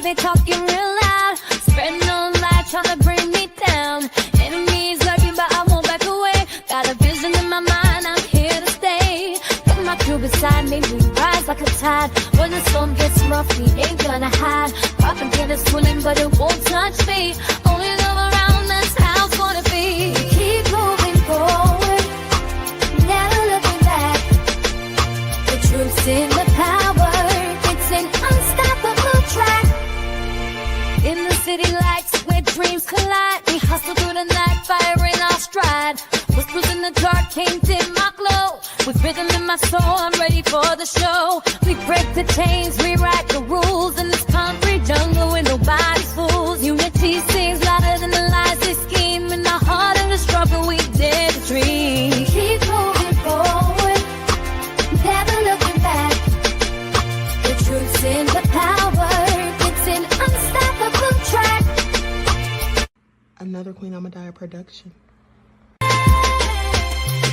they talking real loud, spreading no light, trying to bring me down. Enemies lurking, but I won't back away. Got a vision in my mind, I'm here to stay. Got my crew beside me, we rise like a tide. When the storm gets rough, we ain't gonna hide. Propaganda swilling, but it won't touch me. Only love around, that's how it's gonna be. Keep moving forward, never looking back. The truth's in the power, it's an unstoppable track. In the city lights where dreams collide, we hustle through the night, fire in our stride. Whispers in the dark can't dim my glow. With rhythm in my soul, I'm ready for the show. We break the chains, rewrite the rules in this concrete jungle where nobody's fools. Unity sings louder than the lies they scheme. In the heart of the struggle, we dare to dream. Keep moving forward, never looking back. The truth's in the power, it's an unstoppable track. Another Queen Ahmadiyyah production.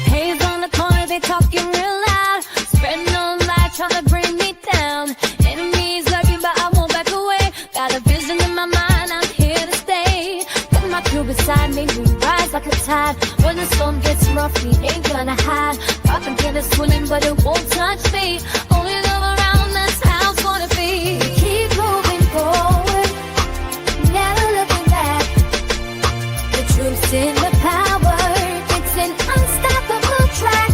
Haze on the corner, they talking real loud, spreading no light, trying to bring me down. Enemies lurking, but I won't back away. Got a vision in my mind, I'm here to stay. Got my crew beside me, we rise like a tide. When the storm gets rough, we ain't gonna hide. Propaganda swilling, but it won't touch me. Only love around, that's how it's gonna be. Keep moving forward, never looking back. The truth's in the power, it's an unstoppable track.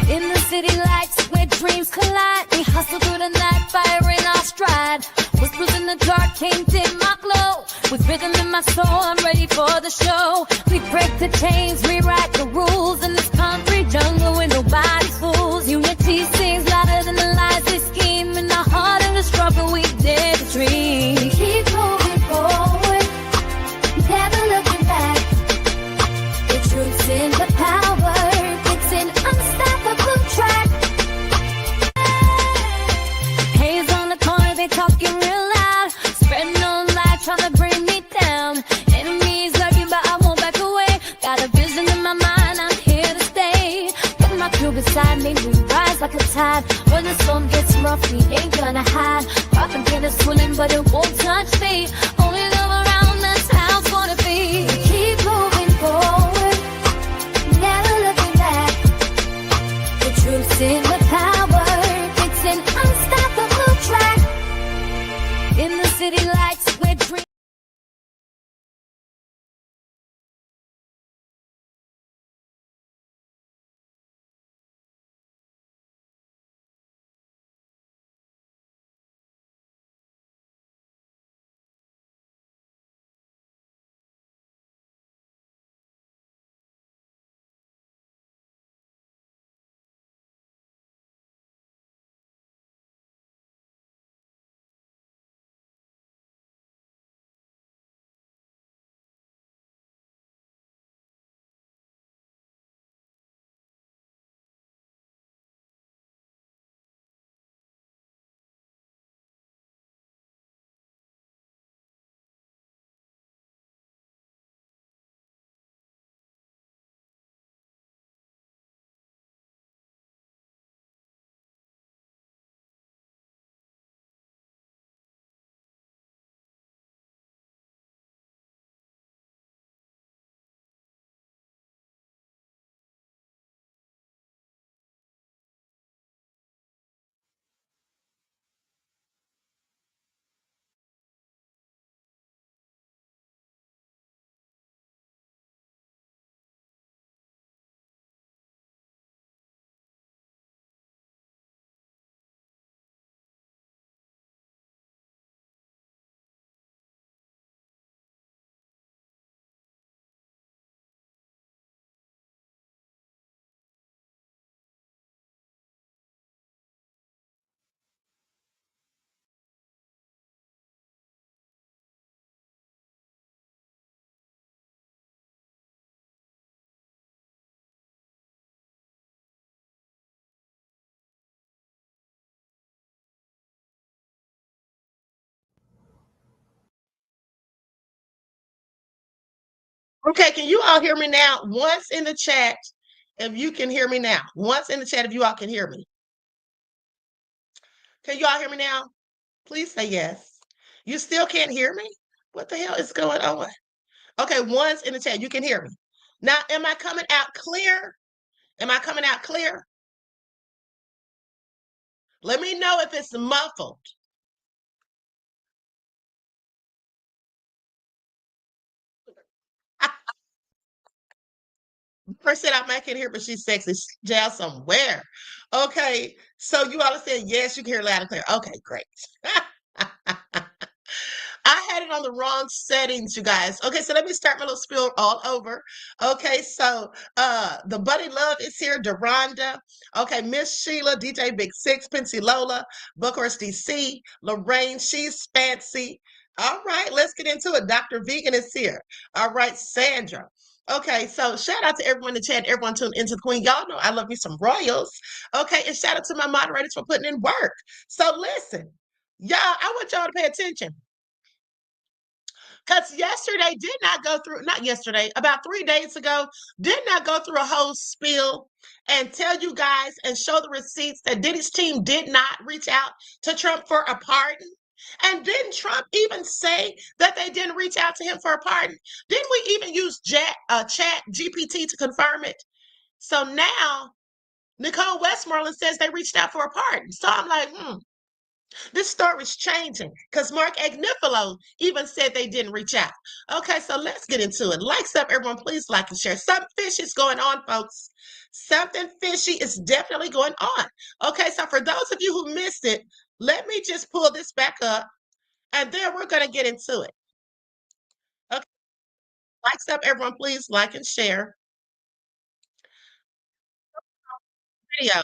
In the city lights where dreams collide, we hustle through the night, fire in our stride. Whispers in the dark can't dim my glow. With rhythm in my soul, I'm ready for the show. We break the chains, rewrite the rules in this concrete jungle where nobody's fools. Unity sings louder than the lies they scheme. In the heart of the struggle, we dare to dream. Keep moving forward, never looking back. The truth's in the power, it's an unstoppable track. Haze on the corner, they talking real loud, spreading no light, trying to bring me down. Enemies lurking, but I won't back away. Got a vision in my mind, I'm here to stay. Got my crew beside me, we rise like a tide. When the storm gets rough, we ain't gonna hide. Propaganda swilling, but it won't touch me. Only love around, that's how it's gonna be. Keep moving forward, never looking back. The truth's in the power, it's an unstoppable track. In the city lights where dreams. Okay, can you all hear me now? Once in the chat, if you can hear me now. Once in the chat, if you all can hear me. Can you all hear me now? Please say yes. You still can't hear me? What the hell is going on? Okay, one's in the chat. You can hear me. Now, am I coming out clear? Am I coming out clear? Let me know if it's muffled. First said I'm making here, but she's sexy. Jail somewhere. Okay, so you all are saying yes, you can hear loud and clear. Okay, great. I had it on the wrong settings, you guys. Okay, so let me start my little spiel all over. Okay, so the Buddy Love is here, Deronda. Okay, Miss Sheila, DJ Big Six, Pincy Lola, Bookhorse DC, Lorraine, she's fancy. All right, let's get into it. Dr. Vegan is here. All right, Sandra. Okay, so shout out to everyone in the chat, everyone tuned into the Queen. Y'all know I love me some royals. Okay, and shout out to my moderators for putting in work. So listen, y'all, I want y'all to pay attention. Because yesterday did not go through, not yesterday, about 3 days ago, did not go through a whole spiel and tell you guys and show the receipts that Diddy's team did not reach out to Trump for a pardon. And didn't Trump even say that they didn't reach out to him for a pardon? Didn't we even use chat GPT to confirm it? So now Nicole Westmoreland says they reached out for a pardon. So I'm like, this story's changing because Mark Agnifilo even said they didn't reach out. Okay, so let's get into it. Likes up, everyone. Please like and share. Something fishy is going on, folks. Something fishy is definitely going on. Okay, so for those of you who missed it, let me just pull this back up and then we're going to get into it. Okay, likes up, everyone. Please like and share. Video.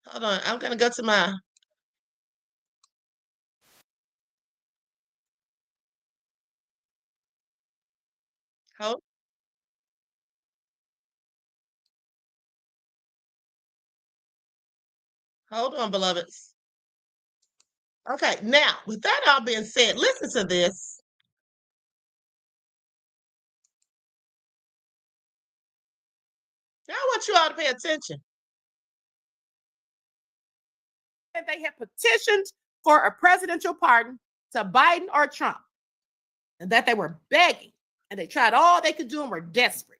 Hold on. I'm going to go to my. Hold on, beloveds. Okay, now with that all being said, listen to this. Now I want you all to pay attention. And they have petitioned for a presidential pardon to Biden or Trump, and that they were begging, and they tried all they could do and were desperate.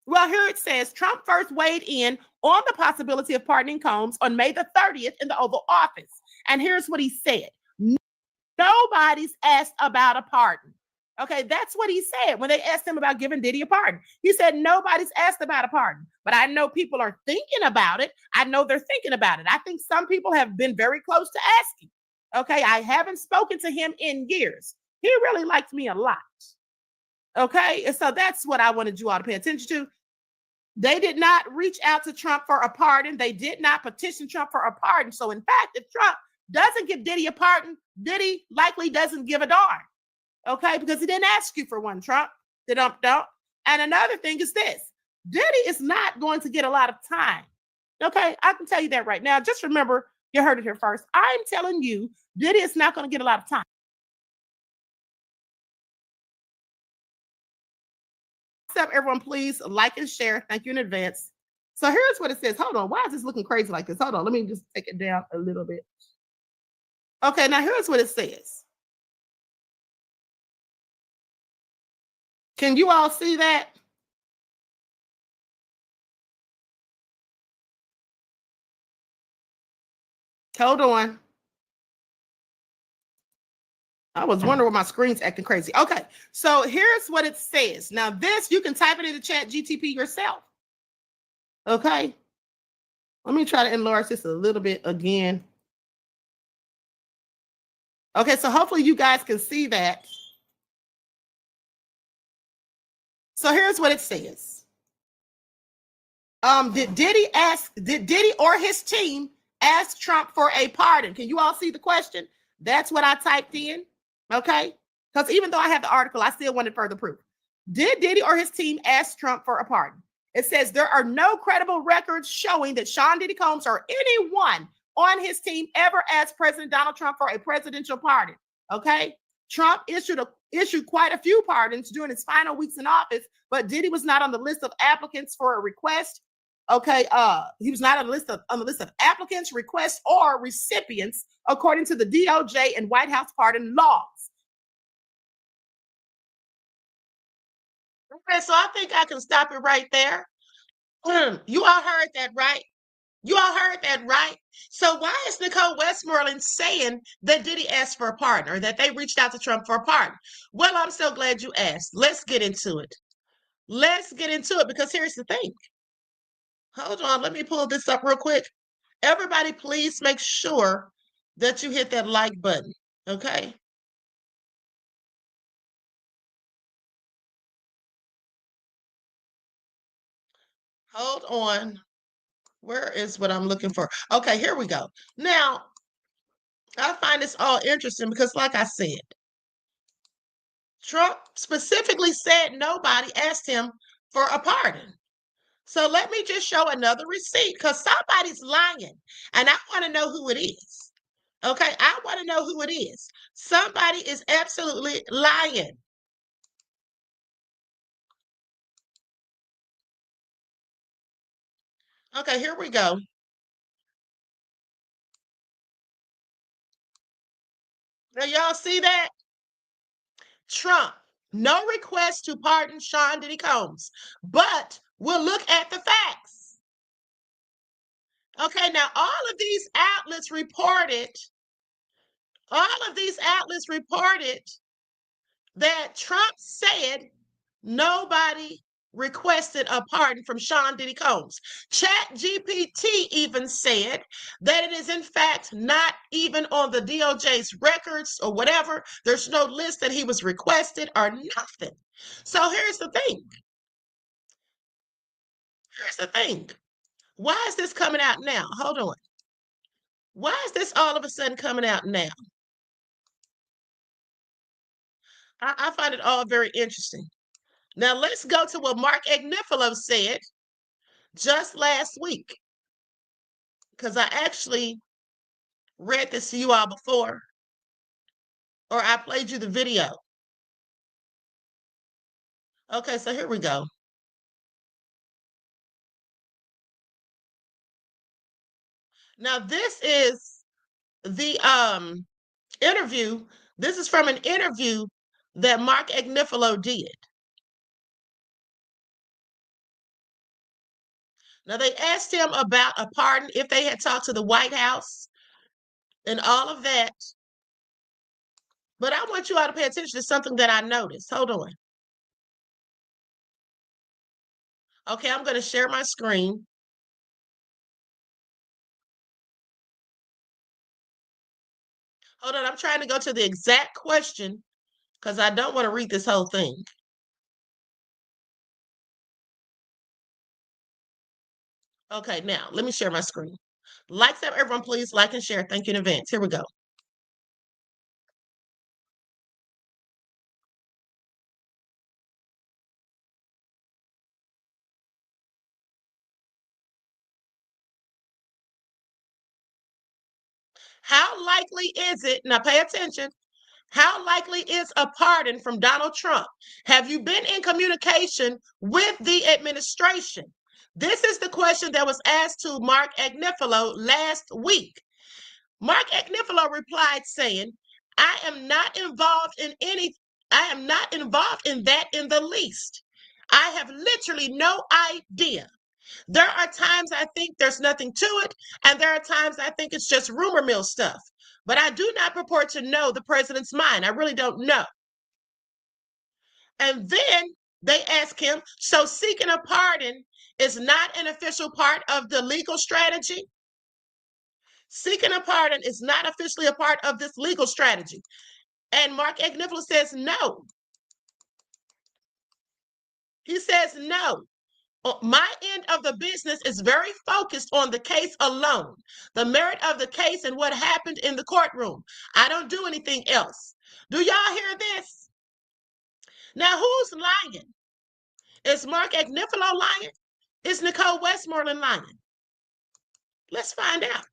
Well, here it says Trump first weighed in on the possibility of pardoning Combs on May the 30th in the Oval Office. And here's what he said. Nobody's asked about a pardon. Okay, that's what he said when they asked him about giving Diddy a pardon. He said, nobody's asked about a pardon, but I know people are thinking about it. I know they're thinking about it. I think some people have been very close to asking. Okay, I haven't spoken to him in years. He really liked me a lot. Okay, and so that's what I wanted you all to pay attention to. They did not reach out to Trump for a pardon. They did not petition Trump for a pardon. So in fact, if Trump doesn't give Diddy a pardon, Diddy likely doesn't give a darn. Okay, because he didn't ask you for one, Trump. Don't. And another thing is this. Diddy is not going to get a lot of time. Okay, I can tell you that right now. Just remember, you heard it here first. I'm telling you, Diddy is not going to get a lot of time. What's up, everyone? Please like and share. Thank you in advance. So here's what it says. Hold on. Why is this looking crazy like this? Hold on. Let me just take it down a little bit. Okay, now here's what it says. Can you all see that? Hold on. I was wondering why my screen's acting crazy. Okay, so here's what it says. Now this, you can type it into chat GTP yourself. Okay. Let me try to enlarge this a little bit again. Okay, so hopefully you guys can see that. So here's what it says. Did Diddy or his team ask Trump for a pardon? Can you all see the question? That's what I typed in. Okay, because even though I have the article, I still wanted further proof. Did Diddy or his team ask Trump for a pardon? It says there are no credible records showing that Sean Diddy Combs or anyone on his team ever asked President Donald Trump for a presidential pardon. Okay, Trump issued quite a few pardons during his final weeks in office, but Diddy was not on the list of applicants for a request. Okay, he was not on the list of applicants, requests, or recipients according to the DOJ and White House pardon laws. Okay, so I think I can stop it right there. You all heard that, right? You all heard that, right? So why is Nicole Westmoreland saying that Diddy asked for a pardon, or that they reached out to Trump for a pardon? Well, I'm so glad you asked. Let's get into it. Let's get into it, because here's the thing. Hold on, let me pull this up real quick. Everybody, please make sure that you hit that like button, okay? Hold on. Where is what I'm looking for? Okay, here we go. Now, I find this all interesting because, like I said, Trump specifically said nobody asked him for a pardon. So let me just show another receipt, because somebody's lying, and I want to know who it is. Okay, I want to know who it is. Somebody is absolutely lying. Okay, here we go. Now, y'all see that? Trump, no request to pardon Sean Diddy Combs, but we'll look at the facts. Okay, now all of these outlets reported that Trump said nobody requested a pardon from Sean Diddy Combs. Chat GPT even said that it is in fact not even on the DOJ's records or whatever. There's no list that he was requested or nothing. So here's the thing. Here's the thing. Why is this coming out now? Hold on. Why is this all of a sudden coming out now? I find it all very interesting. Now let's go to what Mark Agnifilo said just last week, because I actually read this to you all before, or I played you the video. Okay, so here we go. Now this is the interview. This is from an interview that Mark Agnifilo did. Now they asked him about a pardon, if they had talked to the White House and all of that. But I want you all to pay attention to something that I noticed. Hold on. Okay, I'm going to share my screen. Hold on, I'm trying to go to the exact question because I don't want to read this whole thing. Okay, now let me share my screen. Like that, everyone, please like and share. Thank you in advance. Here we go. How likely is it? Now pay attention. How likely is a pardon from Donald Trump? Have you been in communication with the administration? This is the question that was asked to Mark Agnifilo last week. Mark Agnifilo replied saying, I am not involved in that in the least. I have literally no idea. There are times I think there's nothing to it, and there are times I think it's just rumor mill stuff. But I do not purport to know the president's mind. I really don't know. And then they ask him, so seeking a pardon is not an official part of the legal strategy? Seeking a pardon is not officially a part of this legal strategy. And Mark Agnifilo says no. He says no. My end of the business is very focused on the case alone, the merit of the case and what happened in the courtroom. I don't do anything else. Do y'all hear this? Now, who's lying? Is Mark Agnifilo lying? Is Nicole Westmoreland lying? Let's find out.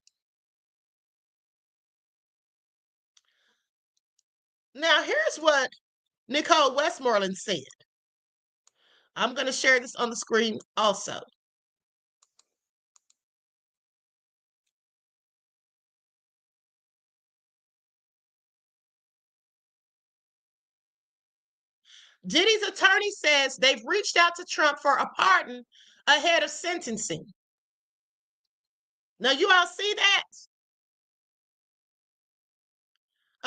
Now, here's what Nicole Westmoreland said. I'm going to share this on the screen also. Diddy's attorney says they've reached out to Trump for a pardon ahead of sentencing. Now, you all see that?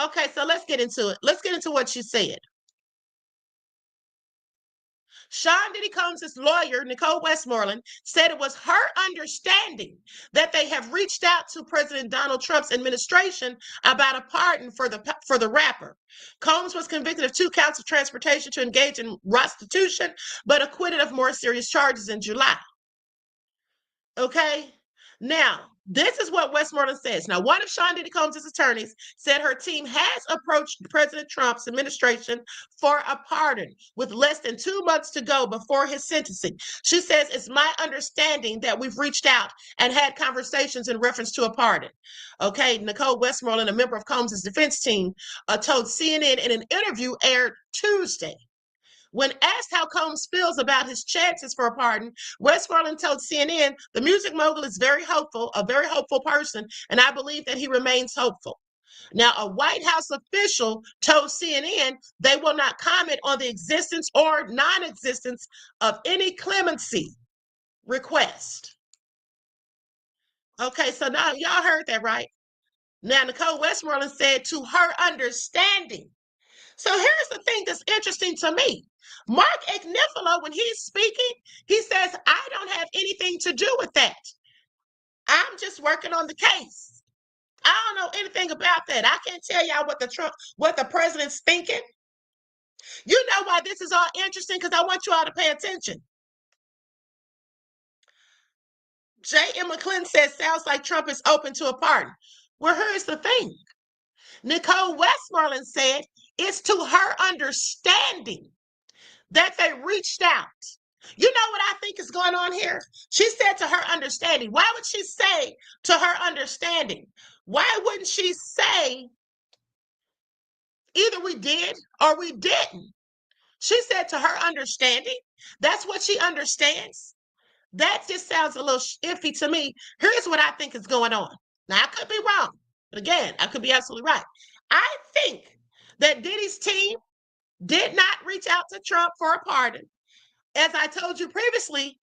Okay, so let's get into it. Let's get into what she said. Sean Diddy Combs' lawyer, Nicole Westmoreland, said it was her understanding that they have reached out to President Donald Trump's administration about a pardon for the rapper. Combs was convicted of 2 counts of transportation to engage in prostitution, but acquitted of more serious charges in July. Okay? Now, this is what Westmoreland says. Now, one of Sean Diddy Combs' attorneys said her team has approached President Trump's administration for a pardon with less than 2 months to go before his sentencing. She says, it's my understanding that we've reached out and had conversations in reference to a pardon. Okay, Nicole Westmoreland, a member of Combs' defense team, told CNN in an interview aired Tuesday. When asked how Combs feels about his chances for a pardon, Westmoreland told CNN, the music mogul is very hopeful, a very hopeful person, and I believe that he remains hopeful. Now, a White House official told CNN they will not comment on the existence or non-existence of any clemency request. Okay, so now y'all heard that, right? Now, Nicole Westmoreland said to her understanding. So here's the thing that's interesting to me. Mark Agnifilo, when he's speaking, he says, I don't have anything to do with that. I'm just working on the case. I don't know anything about that. I can't tell y'all what the president's thinking. You know why this is all interesting? Because I want you all to pay attention. J.M. McClellan says, sounds like Trump is open to a pardon. Well, here's the thing. Nicole Westmoreland said, it's to her understanding that they reached out. You know what I think is going on here? She said to her understanding. Why would she say to her understanding? Why wouldn't she say either we did or we didn't? She said to her understanding. That's what she understands. That just sounds a little iffy to me. Here's what I think is going on. Now, I could be wrong, but again, I could be absolutely right. I think that Diddy's team did not reach out to Trump for a pardon. As I told you previously,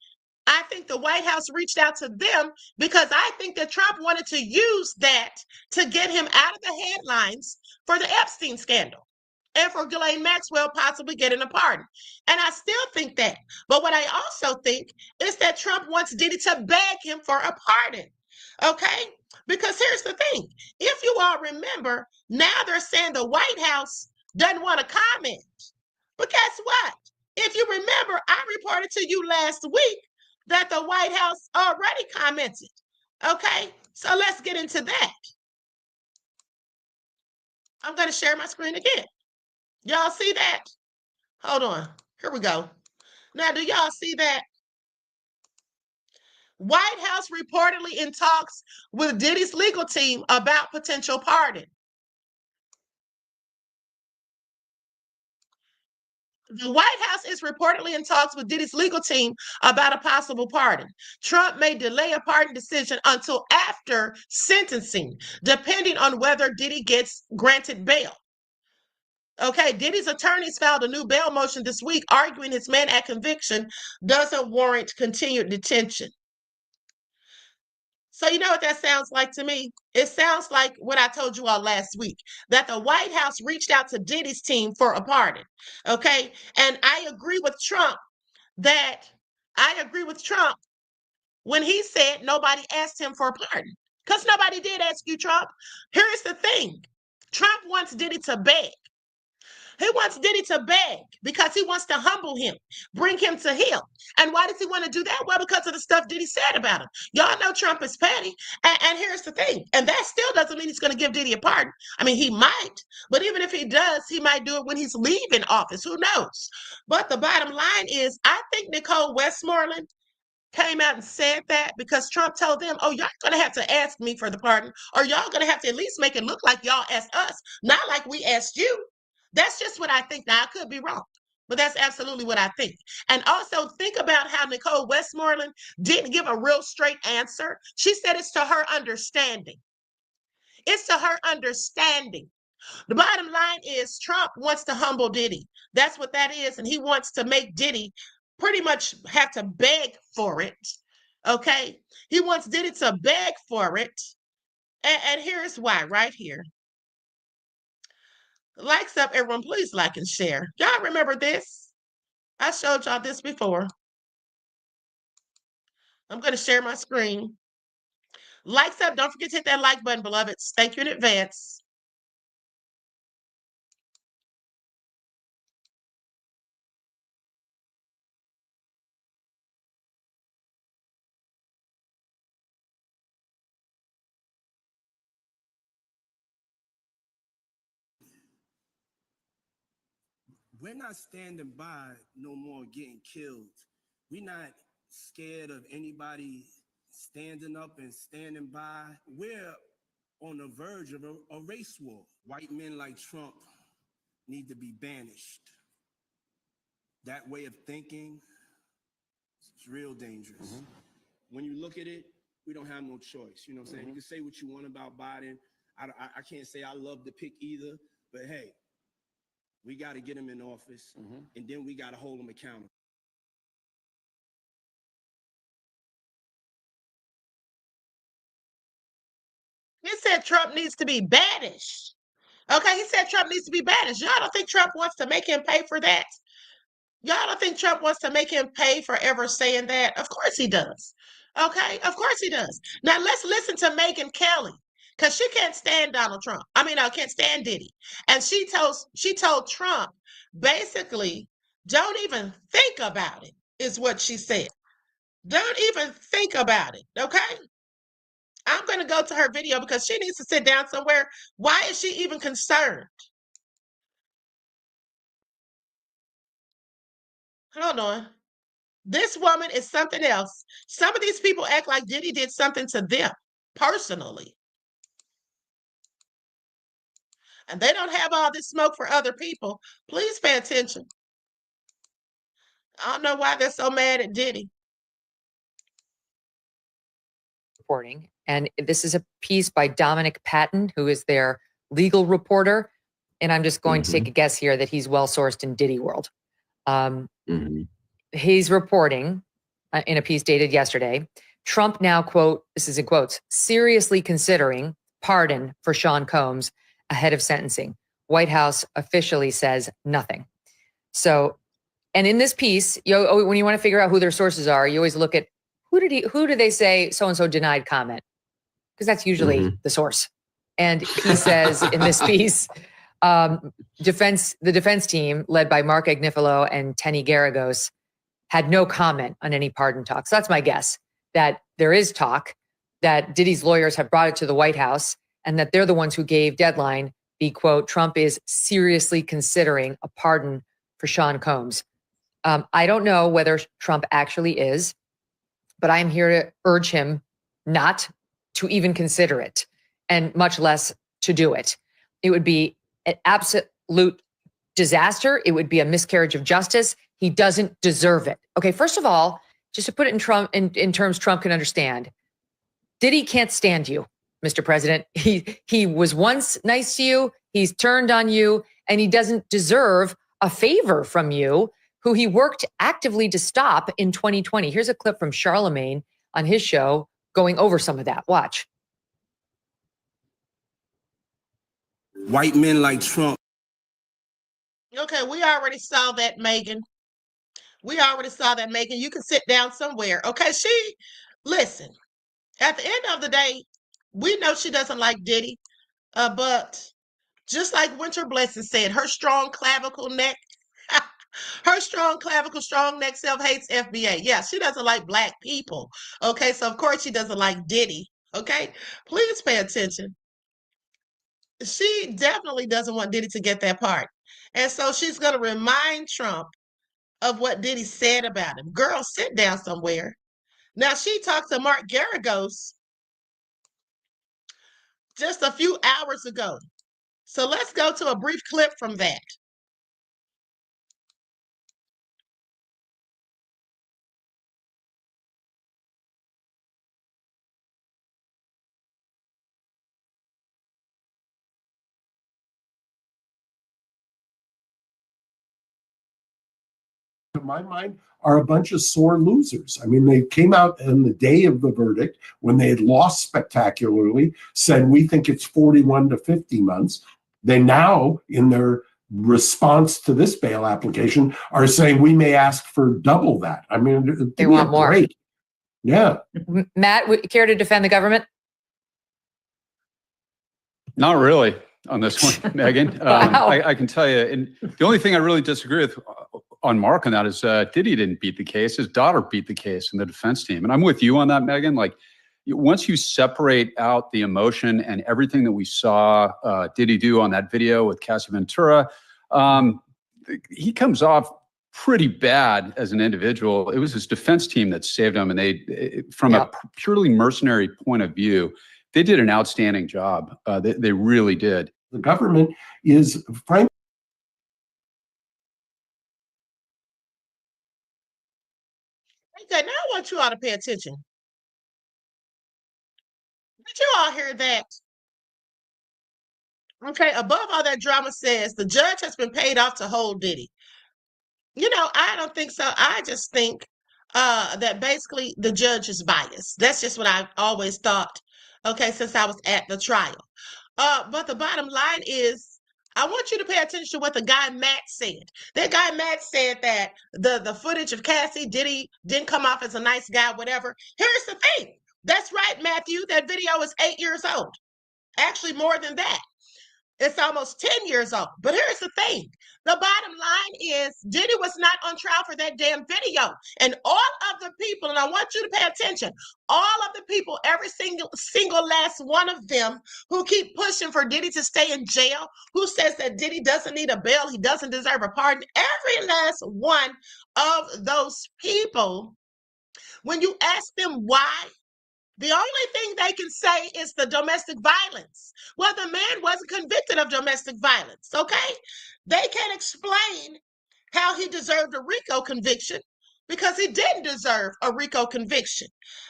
I think the White House reached out to them because I think that Trump wanted to use that to get him out of the headlines for the Epstein scandal and for Ghislaine Maxwell possibly getting a pardon. And I still think that. But what I also think is that Trump wants Diddy to beg him for a pardon. Okay? Because here's the thing. If you all remember, now they're saying the White House doesn't want to comment. But guess what? If you remember, I reported to you last week that the White House already commented. Okay, so let's get into that. I'm going to share my screen again. Y'all see that? Hold on. Here we go. Now, do y'all see that? White House reportedly in talks with Diddy's legal team about potential pardon. The White House is reportedly in talks with Diddy's legal team about a possible pardon. Trump may delay a pardon decision until after sentencing, depending on whether Diddy gets granted bail. Okay, Diddy's attorneys filed a new bail motion this week, arguing his man at conviction doesn't warrant continued detention. So you know what that sounds like to me? It sounds like what I told you all last week, that the White House reached out to Diddy's team for a pardon. Okay. And I agree with Trump when he said nobody asked him for a pardon. Because nobody did ask you, Trump. Here's the thing. Trump wants Diddy to beg. He wants Diddy to beg because he wants to humble him, bring him to heel. And why does he want to do that? Well, because of the stuff Diddy said about him. Y'all know Trump is petty. And here's the thing. And that still doesn't mean he's going to give Diddy a pardon. I mean, he might. But even if he does, he might do it when he's leaving office. Who knows? But the bottom line is, I think Nicole Westmoreland came out and said that because Trump told them, oh, y'all going to have to ask me for the pardon, or y'all going to have to at least make it look like y'all asked us, not like we asked you. That's just what I think. Now, I could be wrong, but that's absolutely what I think. And also think about how Nicole Westmoreland didn't give a real straight answer. She said it's to her understanding. It's to her understanding. The bottom line is Trump wants to humble Diddy. That's what that is. And he wants to make Diddy pretty much have to beg for it. Okay. He wants Diddy to beg for it. And here's why right here. Likes up, everyone. Please like and share. Y'all remember this? I showed y'all this before. I'm going to share my screen. Likes up. Don't forget to hit that like button, beloveds. Thank you in advance. We're not standing by no more getting killed. We're not scared of anybody standing up and standing by. We're on the verge of a race war. White men like Trump need to be banished. That way of thinking is real dangerous. When you look at it, we don't have no choice. You know what I'm saying? You can say what you want about Biden. I can't say I love the pick either, but hey, we got to get him in office, and then we got to hold him accountable. He said Trump needs to be banished. Okay, he said Trump needs to be banished. Y'all don't think Trump wants to make him pay for that? Y'all don't think Trump wants to make him pay for ever saying that? Of course he does. Okay, of course he does. Now let's listen to Megyn Kelly, because she can't stand Donald Trump. I mean, I can't stand Diddy. And she told Trump, basically, don't even think about it, is what she said. Don't even think about it. Okay. I'm going to go to her video because she needs to sit down somewhere. Why is she even concerned? Hold on. This woman is something else. Some of these people act like Diddy did something to them personally. And they don't have all this smoke for other people. Please pay attention. I don't know why they're so mad at Diddy. Reporting. And this is a piece by Dominic Patton, who is their legal reporter. And I'm just going to take a guess here that he's well sourced in Diddy world. He's reporting in a piece dated yesterday, Trump now, quote, this is in quotes, seriously considering pardon for Sean Combs ahead of sentencing. White House officially says nothing. So, and in this piece, when you want to figure out who their sources are, you always look at who did they say so-and-so denied comment? Because that's usually the source. And he says in this piece, the defense team led by Mark Agnifilo and Tenny Garagos had no comment on any pardon talk. So that's my guess, that there is talk, that Diddy's lawyers have brought it to the White House, and that they're the ones who gave deadline the quote, Trump is seriously considering a pardon for Sean Combs. I don't know whether Trump actually is, but I'm here to urge him not to even consider it, and much less to do it. It would be an absolute disaster. It would be a miscarriage of justice. He doesn't deserve it. Okay, first of all, just to put it in terms Trump can understand, Diddy can't stand you, Mr. President. He was once nice to you, he's turned on you, and he doesn't deserve a favor from you, who he worked actively to stop in 2020. Here's a clip from Charlemagne on his show going over some of that. Watch. White men like Trump. Okay, we already saw that, Megyn. We already saw that, Megyn. You can sit down somewhere. Okay, listen, at the end of the day, we know she doesn't like Diddy, but just like Winter Blessing said, her strong clavicle neck, her strong clavicle, strong neck self hates FBA. Yeah, she doesn't like black people. Okay, so of course she doesn't like Diddy. Okay, please pay attention. She definitely doesn't want Diddy to get that part. And so she's going to remind Trump of what Diddy said about him. Girl, sit down somewhere. Now, she talked to Mark Garagos just a few hours ago. So let's go to a brief clip from that. to my mind, are a bunch of sore losers. I mean, they came out on the day of the verdict when they had lost spectacularly, said, we think it's 41 to 50 months. They now, in their response to this bail application, are saying we may ask for double that. I mean, They want more. Break. Yeah. Matt, would you care to defend the government? Not really on this one, Megan. Wow. I can tell you, and the only thing I really disagree with on Mark on that is Diddy didn't beat the case. His daughter beat the case in the defense team. And I'm with you on that, Megan. Like, once you separate out the emotion and everything that we saw Diddy do on that video with Cassie Ventura, he comes off pretty bad as an individual. It was his defense team that saved him. And they, from a purely mercenary point of view, they did an outstanding job. They really did. The government is, frankly, Okay, now I want you all to pay attention. Did you all hear that? Okay, above all that drama says the judge has been paid off to hold Diddy. You know, I don't think so. I just think that basically the judge is biased. That's just what I've always thought, okay, since I was at the trial. But the bottom line is, I want you to pay attention to what the guy Matt said. That guy Matt said that the footage of Cassie, Diddy didn't come off as a nice guy, whatever. Here's the thing. That's right, Matthew. That video is 8 years old. Actually, more than that. It's almost 10 years old. But here's the thing. The bottom line is Diddy was not on trial for that damn video. And all of the people, and I want you to pay attention, all of the people, every single last one of them who keep pushing for Diddy to stay in jail, who says that Diddy doesn't need a bail, he doesn't deserve a pardon, every last one of those people, when you ask them why, the only thing they can say is the domestic violence. Well, the man wasn't convicted of domestic violence, okay? They can't explain how he deserved a RICO conviction because he didn't deserve a RICO conviction.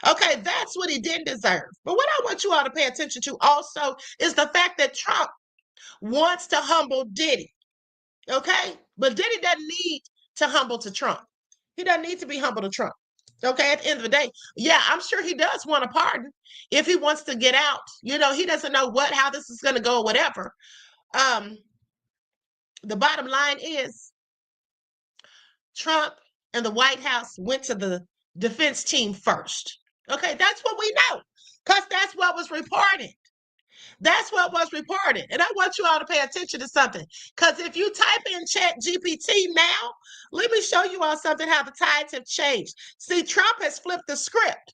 Okay, that's what he didn't deserve. But what I want you all to pay attention to also is the fact that Trump wants to humble Diddy, okay? But Diddy doesn't need to humble to Trump. He doesn't need to be humble to Trump. Okay, at the end of the day, yeah, I'm sure he does want a pardon if he wants to get out. You know, he doesn't know how this is going to go or whatever. The bottom line is Trump and the White House went to the defense team first. Okay, that's what we know because that's what was reported. That's what was reported. And I want you all to pay attention to something. Because if you type in Chat GPT now, let me show you all something, how the tides have changed. See, Trump has flipped the script.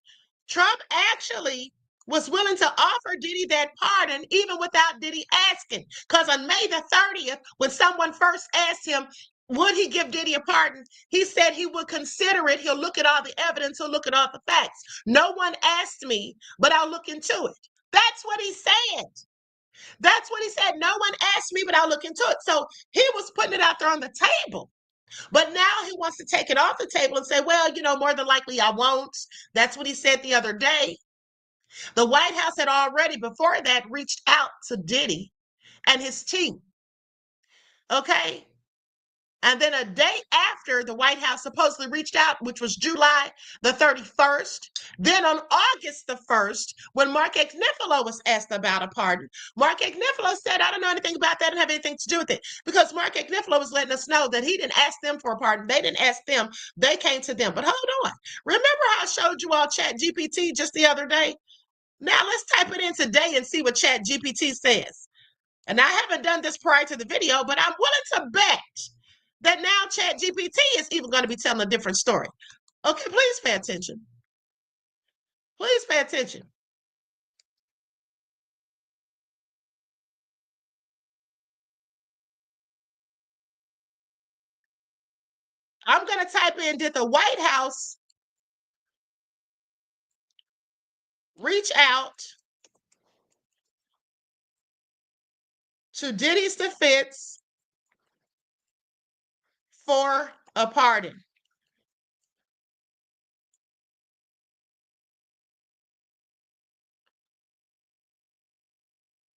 Trump actually was willing to offer Diddy that pardon even without Diddy asking. Because on May the 30th, when someone first asked him, would he give Diddy a pardon? He said he would consider it. He'll look at all the evidence. He'll look at all the facts. No one asked me, but I'll look into it. That's what he said. That's what he said. No one asked me, but I'll look into it. So he was putting it out there on the table. But now he wants to take it off the table and say, well, you know, more than likely I won't. That's what he said the other day. The White House had already, before that, reached out to Diddy and his team. Okay? And then a day after the White House supposedly reached out, which was July the 31st, then on August the 1st, when Mark Agnifilo was asked about a pardon, Mark Agnifilo said, I don't know anything about that and have anything to do with it. Because Mark Agnifilo was letting us know that he didn't ask them for a pardon. They didn't ask them. They came to them. But hold on. Remember how I showed you all Chat GPT just the other day? Now let's type it in today and see what Chat GPT says. And I haven't done this prior to the video, but I'm willing to bet that now Chat GPT is even going to be telling a different story. Okay, please pay attention. Please pay attention. I'm going to type in, did the White House reach out to Diddy's defense for a pardon?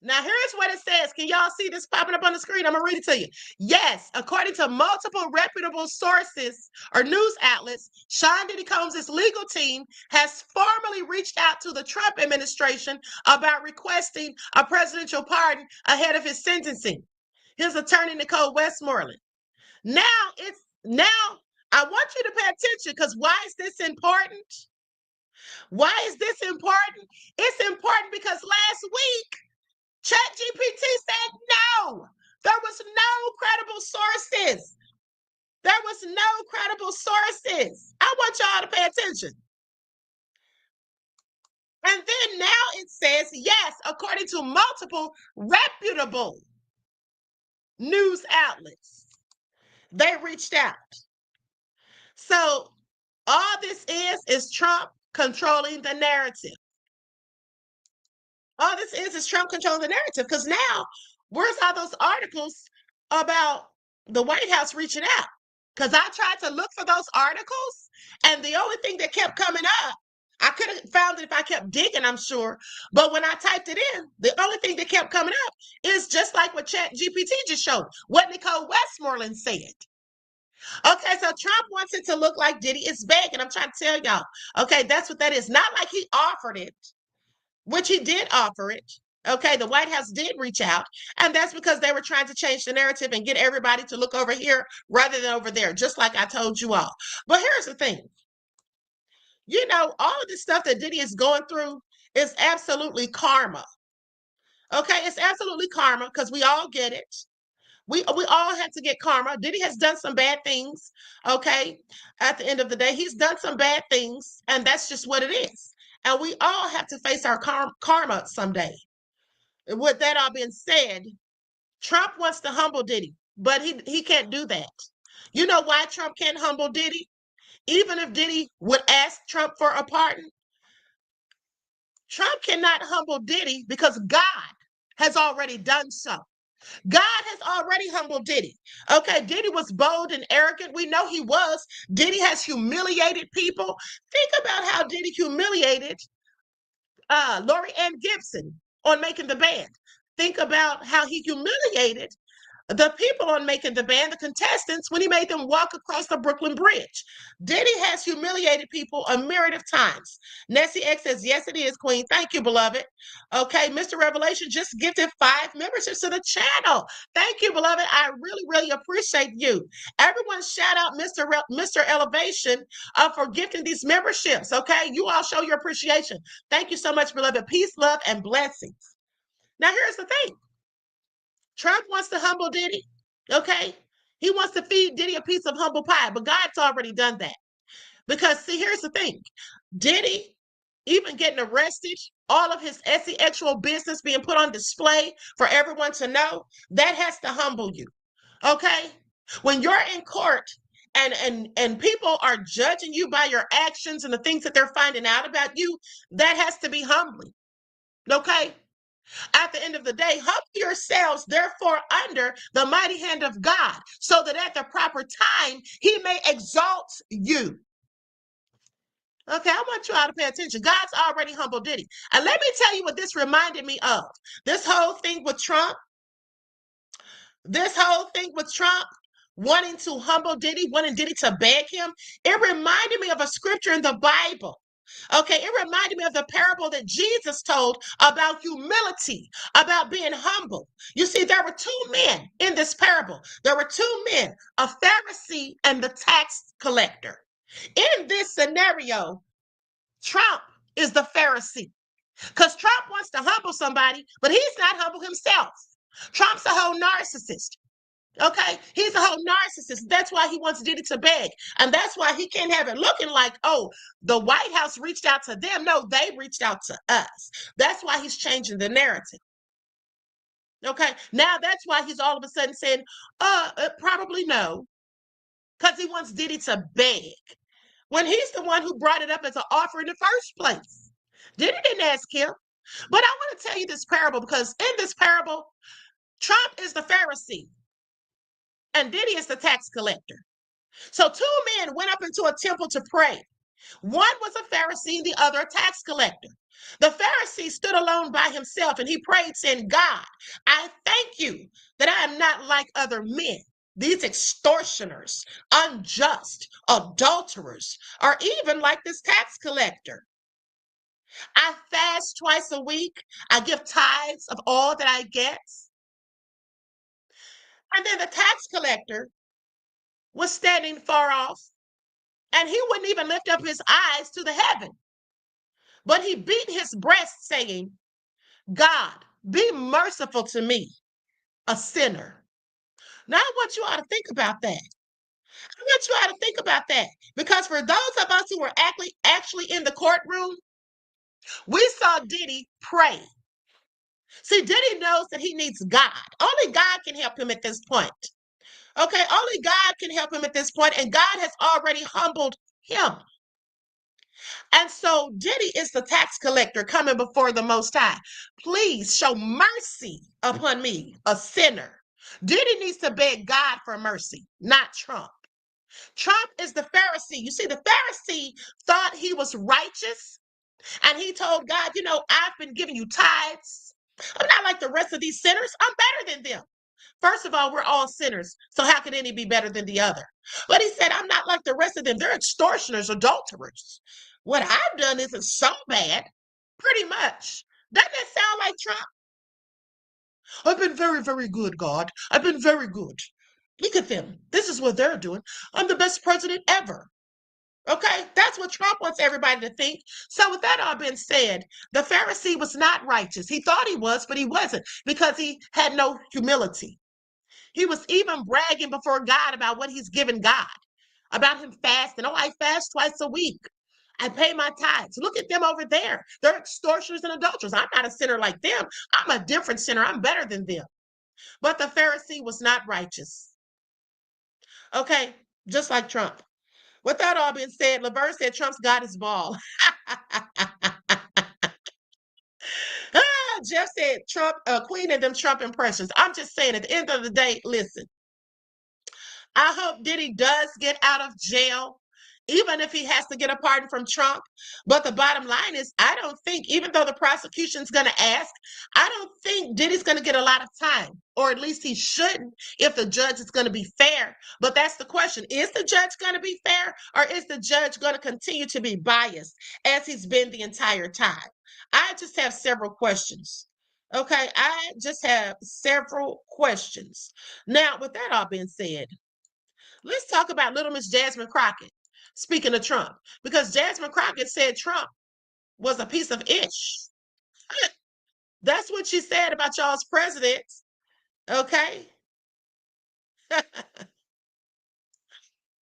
Now, here's what it says. Can y'all see this popping up on the screen? I'm going to read it to you. Yes, according to multiple reputable sources or news outlets, Sean Diddy Combs' legal team has formally reached out to the Trump administration about requesting a presidential pardon ahead of his sentencing. His attorney, Nicole Westmoreland. Now, I want you to pay attention, because why is this important? Why is this important? It's important because last week, ChatGPT said no. There was no credible sources. There was no credible sources. I want y'all to pay attention. And then now it says, yes, according to multiple reputable news outlets, they reached out. So all this is Trump controlling the narrative. All this is Trump controlling the narrative, because now, where's all those articles about the White House reaching out? Because I tried to look for those articles, and the only thing that kept coming up, I could have found it if I kept digging, I'm sure. But when I typed it in, the only thing that kept coming up is just like what ChatGPT just showed, what Nicole Westmoreland said. Okay, so Trump wants it to look like Diddy is begging. I'm trying to tell y'all. Okay, that's what that is. Not like he offered it, which he did offer it. Okay, the White House did reach out, and that's because they were trying to change the narrative and get everybody to look over here rather than over there, just like I told you all. But here's the thing. You know, all of this stuff that Diddy is going through is absolutely karma. Okay, it's absolutely karma, because we all get it. We all have to get karma. Diddy has done some bad things, okay? At the end of the day, he's done some bad things, and that's just what it is. And we all have to face our karma someday. With that all being said, Trump wants to humble Diddy, but he can't do that. You know why Trump can't humble Diddy? Even if Diddy would ask Trump for a pardon, Trump cannot humble Diddy because God has already done so. God has already humbled Diddy. Okay, Diddy was bold and arrogant. We know he was. Diddy has humiliated people. Think about how Diddy humiliated Lori Ann Gibson on Making the Band. Think about how he humiliated the people on Making the Band, the contestants, when he made them walk across the Brooklyn Bridge. Diddy has humiliated people a myriad of times. Nessie X says, yes, it is, Queen. Thank you, beloved. Okay, Mr. Revelation just gifted 5 memberships to the channel. Thank you, beloved. I really, really appreciate you. Everyone shout out Mr. Elevation for gifting these memberships, okay? You all show your appreciation. Thank you so much, beloved. Peace, love, and blessings. Now, here's the thing. Trump wants to humble Diddy, okay? He wants to feed Diddy a piece of humble pie, but God's already done that. Because, see, here's the thing. Diddy, even getting arrested, all of his sexual business being put on display for everyone to know, that has to humble you, okay? When you're in court and people are judging you by your actions and the things that they're finding out about you, that has to be humbling, okay? At the end of the day, humble yourselves, therefore, under the mighty hand of God, so that at the proper time, he may exalt you. Okay, I want you all to pay attention. God's already humbled Diddy. And let me tell you what this reminded me of. This whole thing with Trump, wanting to humble Diddy, wanting Diddy to beg him, it reminded me of a scripture in the Bible. Okay, it reminded me of the parable that Jesus told about humility, about being humble. You see, there were 2 men in this parable. There were 2 men, a Pharisee and the tax collector. In this scenario, Trump is the Pharisee, because Trump wants to humble somebody, but he's not humble himself. Trump's a whole narcissist. Okay, he's a whole narcissist. That's why he wants Diddy to beg. And that's why he can't have it looking like, oh, the White House reached out to them. No, they reached out to us. That's why he's changing the narrative. Okay, now that's why he's all of a sudden saying, probably no, because he wants Diddy to beg, when he's the one who brought it up as an offer in the first place. Diddy didn't ask him. But I want to tell you this parable, because in this parable, Trump is the Pharisee and Diddy is the tax collector. So 2 men went up into a temple to pray. One was a Pharisee, the other a tax collector. The Pharisee stood alone by himself and he prayed, saying, God, I thank you that I am not like other men, these extortioners, unjust, adulterers, or even like this tax collector. I fast twice a week. I give tithes of all that I get. And then the tax collector was standing far off, and he wouldn't even lift up his eyes to the heaven, but he beat his breast, saying, God, be merciful to me, a sinner. Now, I want you all to think about that. I want you all to think about that, because for those of us who were actually in the courtroom, we saw Diddy pray. See, Diddy knows that he needs God. Only God can help him at this point. Okay, only God can help him at this point, and God has already humbled him. And so Diddy is the tax collector coming before the Most High. Please show mercy upon me, a sinner. Diddy needs to beg God for mercy, not Trump. Trump is the Pharisee. You see, the Pharisee thought he was righteous, and he told God, I've been giving you tithes. I'm not like the rest of these sinners. I'm better than them. First of all, we're all sinners, so how could any be better than the other? But he said, I'm not like the rest of them. They're extortioners, adulterers. What I've done isn't so bad, pretty much. Doesn't that sound like Trump? I've been very, very good, God. I've been very good. Look at them. This is what they're doing. I'm the best president ever. Okay, that's what Trump wants everybody to think. So with that all being said, the Pharisee was not righteous. He thought he was, but he wasn't, because he had no humility. He was even bragging before God about what he's given God, about him fasting. Oh, I fast twice a week. I pay my tithes. Look at them over there. They're extortioners and adulterers. I'm not a sinner like them. I'm a different sinner. I'm better than them. But the Pharisee was not righteous. Okay, just like Trump. With that all being said, Laverne said Trump's got his ball. Jeff said Trump, Queen and them Trump impressions. I'm just saying, at the end of the day, listen, I hope Diddy does get out of jail, even if he has to get a pardon from Trump. But the bottom line is, I don't think, even though the prosecution's going to ask, I don't think Diddy's going to get a lot of time, or at least he shouldn't if the judge is going to be fair. But that's the question. Is the judge going to be fair, or is the judge going to continue to be biased as he's been the entire time? I just have several questions. Okay, I just have several questions. Now, with that all being said, let's talk about Little Miss Jasmine Crockett, speaking of Trump, because Jasmine Crockett said Trump was a piece of ish. That's what she said about y'all's president, okay?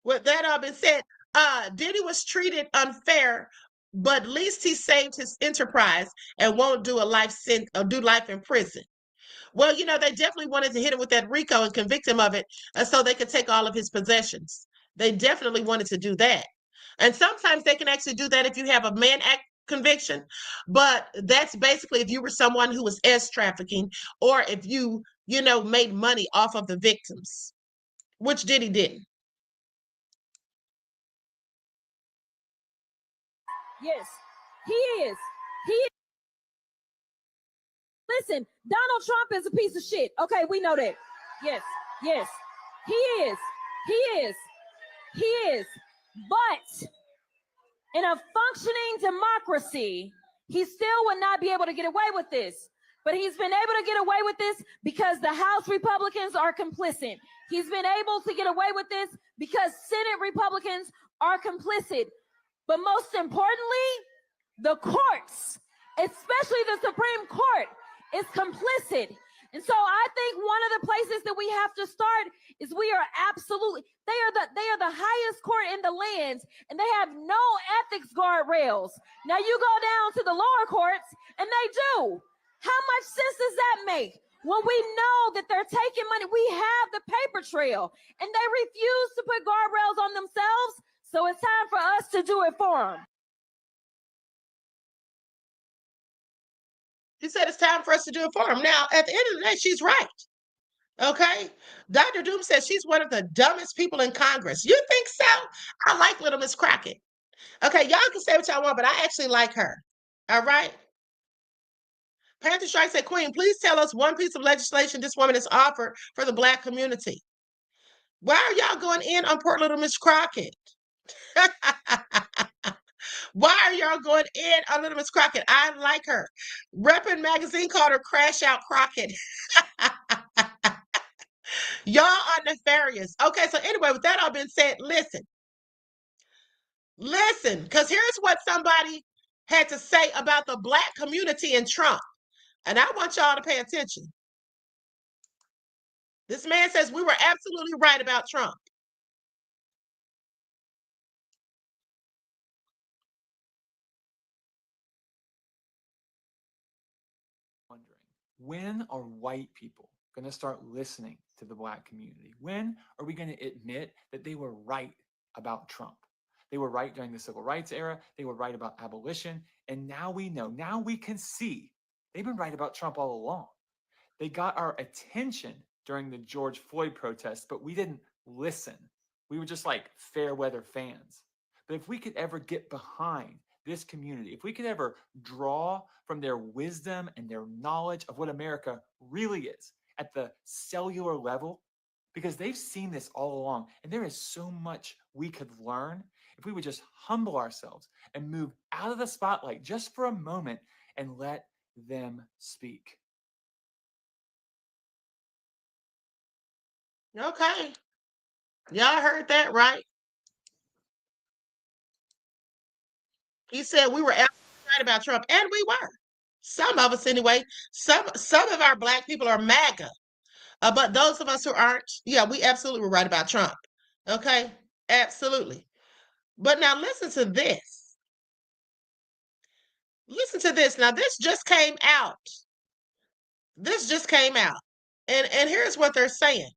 With that all been said, Diddy was treated unfair, but at least he saved his enterprise and won't do do life in prison. Well, they definitely wanted to hit him with that RICO and convict him of it, so they could take all of his possessions. They definitely wanted to do that. And sometimes they can actually do that if you have a Mann Act conviction, but that's basically if you were someone who was trafficking, or if you made money off of the victims, which Diddy didn't. Yes, he is. He is. Listen, Donald Trump is a piece of shit. Okay, we know that. Yes, yes, he is. He is. He is. But in a functioning democracy, he still would not be able to get away with this. But he's been able to get away with this because the House Republicans are complicit. He's been able to get away with this because Senate Republicans are complicit. But most importantly, the courts, especially the Supreme Court, is complicit. And so I think one of the places that we have to start is they are the highest court in the land, and they have no ethics guardrails. Now you go down to the lower courts and they do. How much sense does that make? When we know that they're taking money, we have the paper trail, and they refuse to put guardrails on themselves. So it's time for us to do it for them. He said it's time for us to do it for him. Now, at the end of the day, she's right. Okay? Dr. Doom says she's one of the dumbest people in Congress. You think so? I like Little Miss Crockett. Okay, y'all can say what y'all want, but I actually like her. All right. Panther Strike said, Queen, please tell us one piece of legislation this woman has offered for the Black community. Why are y'all going in on poor little Miss Crockett? Why are y'all going in on little Miss Crockett? I like her. Reppin' Magazine called her Crash Out Crockett. Y'all are nefarious. Okay, so anyway, with that all been said, listen, because here's what somebody had to say about the Black community and Trump. And I want y'all to pay attention. This man says we were absolutely right about Trump. Wondering, when are white people going to start listening to the Black community? When are we going to admit that they were right about Trump? They were right during the civil rights era. They were right about abolition. And now we know, now we can see they've been right about Trump all along. They got our attention during the George Floyd protests, but we didn't listen. We were just like fair weather fans. But if we could ever get behind this community, if we could ever draw from their wisdom and their knowledge of what America really is at the cellular level, because they've seen this all along, and there is so much we could learn if we would just humble ourselves and move out of the spotlight just for a moment and let them speak. Okay. Y'all heard that, right? He said we were absolutely right about Trump, and we were. Some of us, anyway. Some of our Black people are MAGA, but those of us who aren't, yeah, we absolutely were right about Trump. Okay, absolutely. But now listen to this. Listen to this. Now this just came out. This just came out, and here's what they're saying.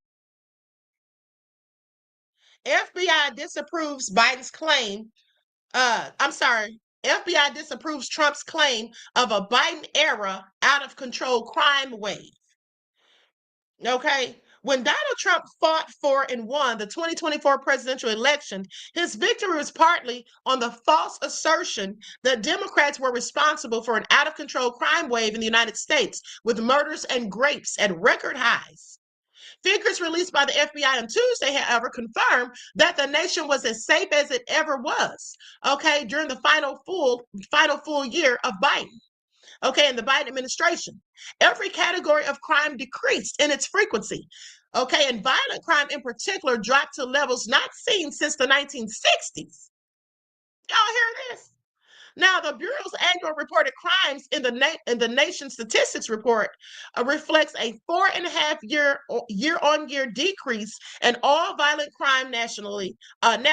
FBI disapproves Biden's claim. I'm sorry. FBI disapproves Trump's claim of a Biden era out of control crime wave. Okay. When Donald Trump fought for and won the 2024 presidential election, his victory was partly on the false assertion that Democrats were responsible for an out of control crime wave in the United States, with murders and rapes at record highs. Figures released by the FBI on Tuesday, however, confirmed that the nation was as safe as it ever was, okay, during the final full year of Biden, okay, in the Biden administration. Every category of crime decreased in its frequency, okay, and violent crime in particular dropped to levels not seen since the 1960s. Y'all hear this? Now, the Bureau's annual reported crimes in the nation statistics report reflects a 4.5 year-on-year decrease in all violent crime nationally in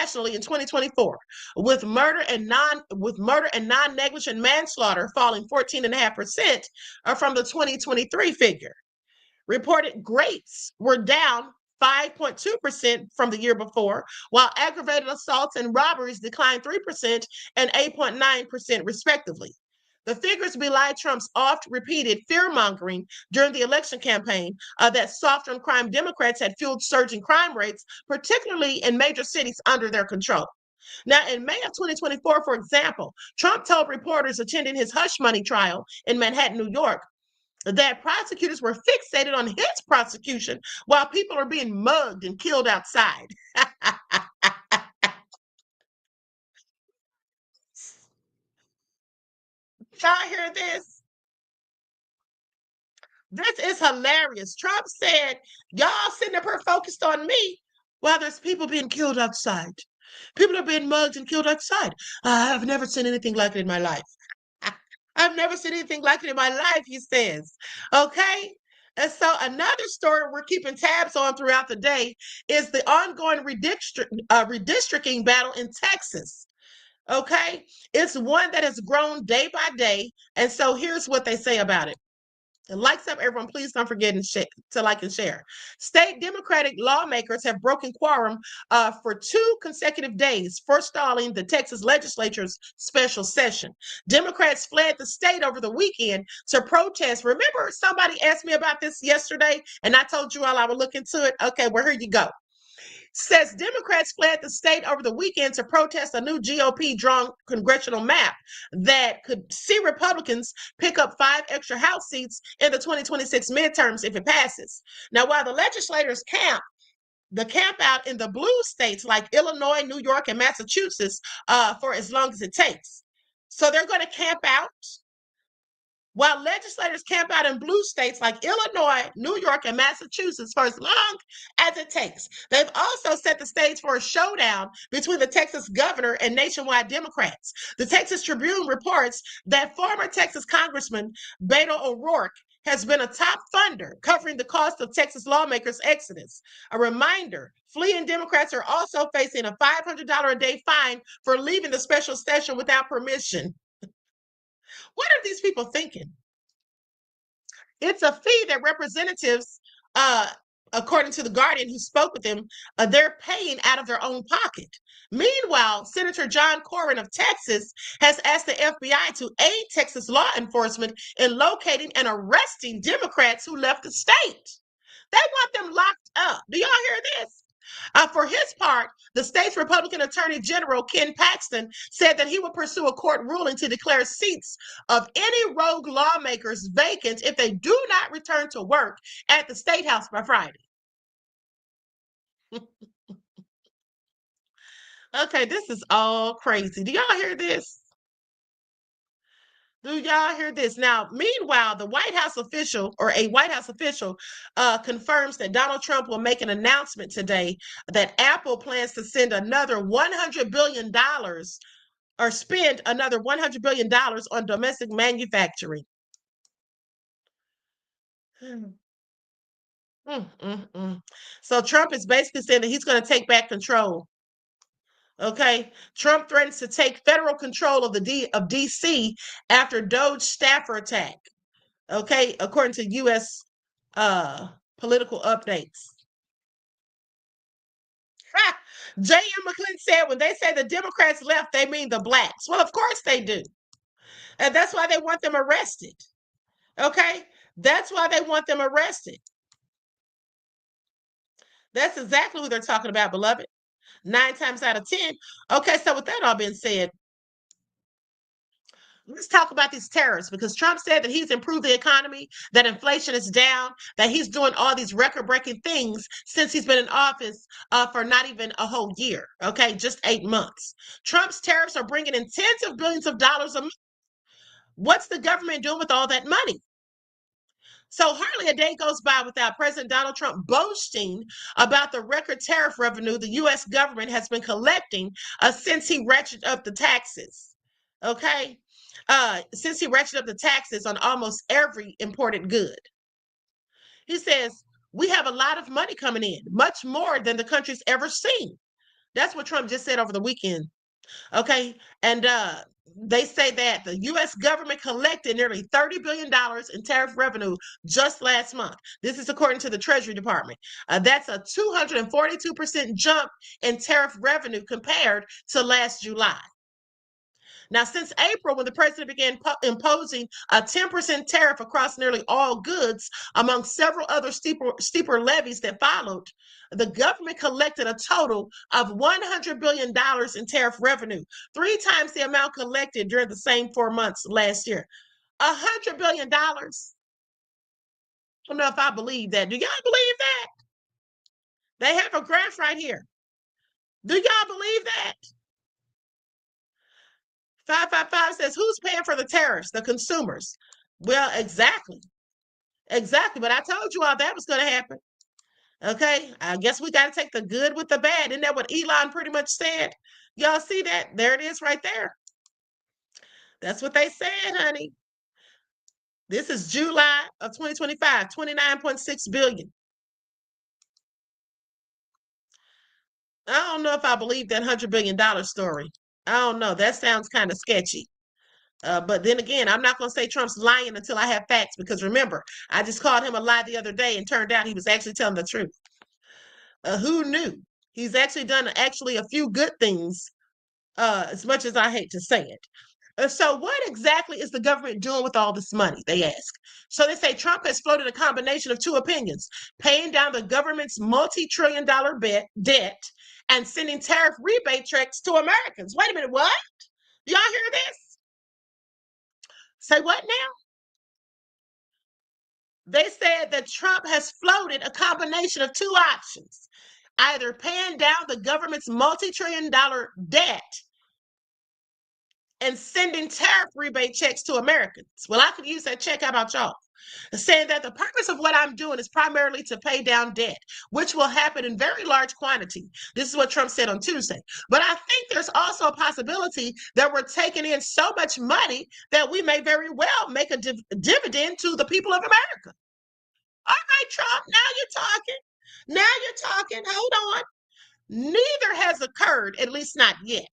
2024, with murder and non-negligent manslaughter falling 14.5% from the 2023 figure. Reported rapes were down 5.2% from the year before, while aggravated assaults and robberies declined 3% and 8.9% respectively. The figures belie Trump's oft-repeated fear-mongering during the election campaign that soft-on-crime Democrats had fueled surging crime rates, particularly in major cities under their control. Now, in May of 2024, for example, Trump told reporters attending his hush money trial in Manhattan, New York, that prosecutors were fixated on his prosecution while people are being mugged and killed outside. Y'all hear this? This is hilarious. Trump said, y'all sitting up here focused on me while there's people being killed outside. People are being mugged and killed outside. I've never seen anything like it in my life. I've never seen anything like it in my life, he says. Okay? And so another story we're keeping tabs on throughout the day is the ongoing redistricting battle in Texas. Okay? It's one that has grown day by day. And so here's what they say about it. And likes up, everyone. Please don't forget to like and share. State Democratic lawmakers have broken quorum for 2 consecutive days, forestalling the Texas legislature's special session. Democrats fled the state over the weekend to protest. Remember, somebody asked me about this yesterday, and I told you all I would look into it. Okay, well, here you go. says Democrats fled the state over the weekend to protest a new GOP-drawn congressional map that could see Republicans pick up 5 extra House seats in the 2026 midterms if it passes. Now, while the legislators camp out in the blue states like Illinois, New York, and Massachusetts for as long as it takes. So they're going to camp out while legislators camp out in blue states like Illinois, New York, and Massachusetts for as long as it takes. They've also set the stage for a showdown between the Texas governor and nationwide Democrats. The Texas Tribune reports that former Texas Congressman Beto O'Rourke has been a top funder covering the cost of Texas lawmakers' exodus. A reminder, fleeing Democrats are also facing a $500 a day fine for leaving the special session without permission. What are these people thinking? It's a fee that representatives, according to The Guardian, who spoke with them, they're paying out of their own pocket. Meanwhile, Senator John Corwin of Texas has asked the FBI to aid Texas law enforcement in locating and arresting Democrats who left the state. They want them locked up. Do y'all hear this? For his part, the state's Republican Attorney General Ken Paxton said that he would pursue a court ruling to declare seats of any rogue lawmakers vacant if they do not return to work at the State House by Friday. Okay, this is all crazy. Do y'all hear this? Do y'all hear this? Now, meanwhile, a White House official confirms that Donald Trump will make an announcement today that Apple plans to send another $100 billion or spend another $100 billion on domestic manufacturing. So Trump is basically saying that he's going to take back control. Okay, Trump threatens to take federal control of DC after Doge staffer attack. Okay, according to U.S. political updates. J.M. McClellan said when they say the Democrats left, they mean the blacks. Well, of course they do. And that's why they want them arrested. Okay, that's why they want them arrested. That's exactly what they're talking about, beloved. 9 times out of 10. Okay, so with that all being said, let's talk about these tariffs, because Trump said that he's improved the economy, that inflation is down, that he's doing all these record-breaking things since he's been in office for not even a whole year, okay, just 8 months. Trump's tariffs are bringing in tens of billions of dollars a month. What's the government doing with all that money? So hardly a day goes by without President Donald Trump boasting about the record tariff revenue the U.S. government has been collecting since he ratcheted up the taxes. Okay? Since he ratcheted up the taxes on almost every imported good. He says, we have a lot of money coming in, much more than the country's ever seen. That's what Trump just said over the weekend. Okay? And they say that the U.S. government collected nearly $30 billion in tariff revenue just last month. This is according to the Treasury Department. That's a 242% jump in tariff revenue compared to last July. Now, since April, when the president began imposing a 10% tariff across nearly all goods, among several other steeper levies that followed, the government collected a total of $100 billion in tariff revenue, 3 times the amount collected during the same 4 months last year. $100 billion. I don't know if I believe that. Do y'all believe that? They have a graph right here. Do y'all believe that? 555 says, who's paying for the tariffs? The consumers. Well, exactly. Exactly. But I told you all that was going to happen. Okay. I guess we got to take the good with the bad. Isn't that what Elon pretty much said? Y'all see that? There it is right there. That's what they said, honey. This is July of 2025, 29.6 billion. I don't know if I believe that $100 billion story. I don't know. That sounds kind of sketchy. But then again, I'm not going to say Trump's lying until I have facts, because remember, I just called him a lie the other day and turned out he was actually telling the truth. Who knew? He's actually done a few good things, as much as I hate to say it. So what exactly is the government doing with all this money, they ask. So they say Trump has floated a combination of two opinions, paying down the government's multi-trillion-dollar debt and sending tariff rebate checks to Americans. Wait a minute, what? Y'all hear this? Say what now? They said that Trump has floated a combination of two options, either paying down the government's multi-trillion-dollar debt and sending tariff rebate checks to Americans. Well, I could use that check. How about y'all? Saying that the purpose of what I'm doing is primarily to pay down debt, which will happen in very large quantity. This is what Trump said on Tuesday. But I think there's also a possibility that we're taking in so much money that we may very well make a dividend to the people of America. All right, Trump, now you're talking. Now you're talking. Hold on. Neither has occurred, at least not yet.